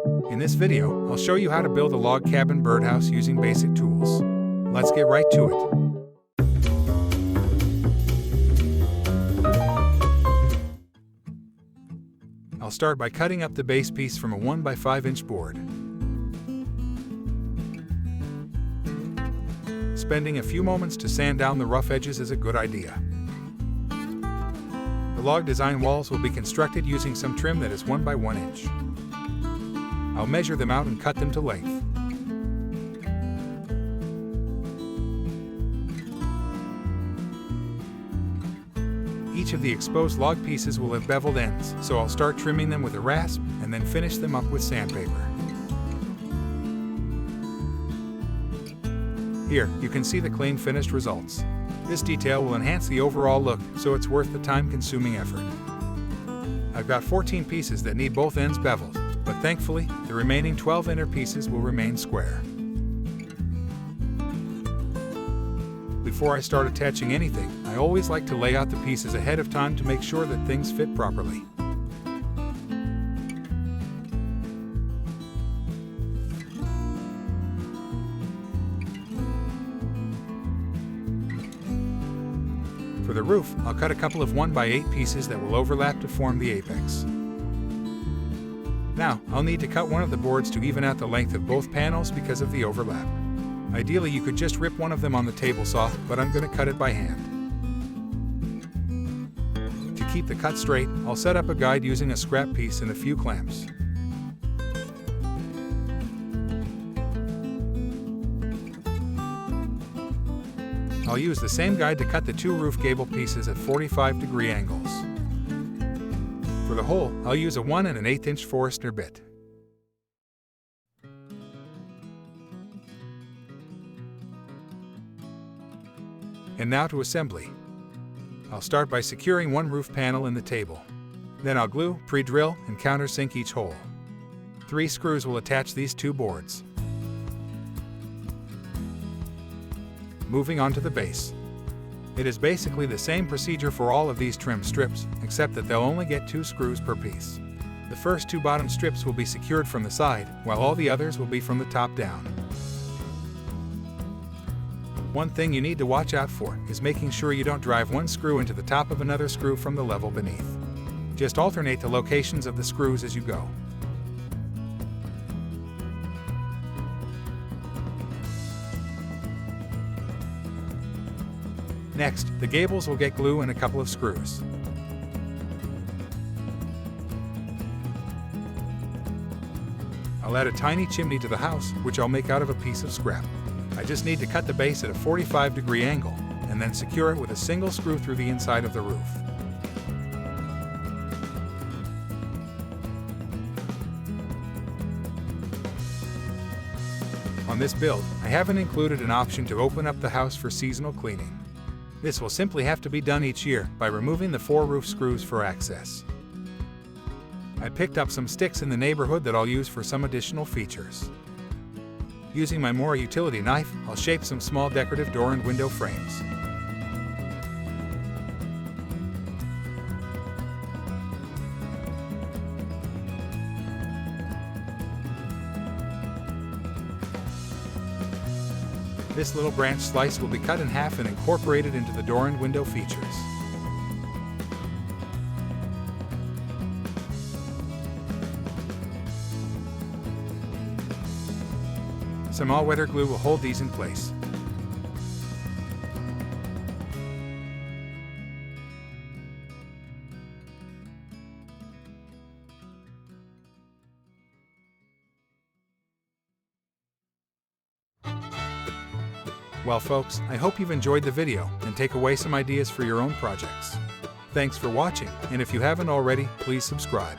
In this video, I'll show you how to build a log cabin birdhouse using basic tools. Let's get right to it. I'll start by cutting up the base piece from a 1 by 5 inch board. Spending a few moments to sand down the rough edges is a good idea. The log design walls will be constructed using some trim that is 1 by 1 inch. I'll measure them out and cut them to length. Each of the exposed log pieces will have beveled ends, so I'll start trimming them with a rasp and then finish them up with sandpaper. Here, you can see the clean finished results. This detail will enhance the overall look, so it's worth the time-consuming effort. I've got 14 pieces that need both ends beveled, but thankfully, the remaining 12 inner pieces will remain square. Before I start attaching anything, I always like to lay out the pieces ahead of time to make sure that things fit properly. For the roof, I'll cut a couple of 1 by 8 pieces that will overlap to form the apex. Now, I'll need to cut one of the boards to even out the length of both panels because of the overlap. Ideally, you could just rip one of them on the table saw, but I'm going to cut it by hand. To keep the cut straight, I'll set up a guide using a scrap piece and a few clamps. I'll use the same guide to cut the 2 roof gable pieces at 45-degree angles. For the hole, I'll use a 1 1/8 inch Forstner bit. And now to assembly. I'll start by securing one roof panel in the table. Then I'll glue, pre-drill, and countersink each hole. 3 screws will attach these 2 boards. Moving on to the base. It is basically the same procedure for all of these trim strips, except that they'll only get 2 screws per piece. The first 2 bottom strips will be secured from the side, while all the others will be from the top down. One thing you need to watch out for is making sure you don't drive one screw into the top of another screw from the level beneath. Just alternate the locations of the screws as you go. Next, the gables will get glue and a couple of screws. I'll add a tiny chimney to the house, which I'll make out of a piece of scrap. I just need to cut the base at a 45-degree angle, and then secure it with a single screw through the inside of the roof. On this build, I haven't included an option to open up the house for seasonal cleaning. This will simply have to be done each year by removing the 4 roof screws for access. I picked up some sticks in the neighborhood that I'll use for some additional features. Using my Mora utility knife, I'll shape some small decorative door and window frames. This little branch slice will be cut in half and incorporated into the door and window features. Some all-weather glue will hold these in place. Well folks, I hope you've enjoyed the video and take away some ideas for your own projects. Thanks for watching, and if you haven't already, please subscribe.